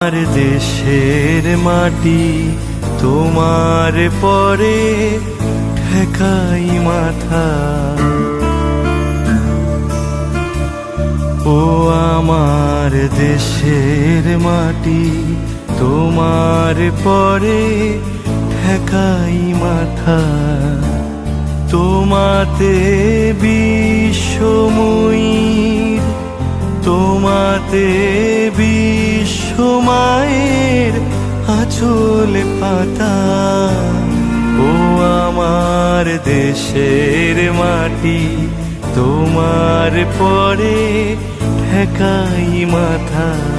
আর দেশের মাটি তোমার পরে ঠেকাই মাথা। ও আমার দেশের মাটি তোমার পরে ঠেকাই মাথা। তোমাতে বিশ্বময়ীর, তোমাতে বিশ্বমায়ের আঁচল পাতা। ও আমার দেশের মাটি তোমার পরে ঠেকাই মাথা।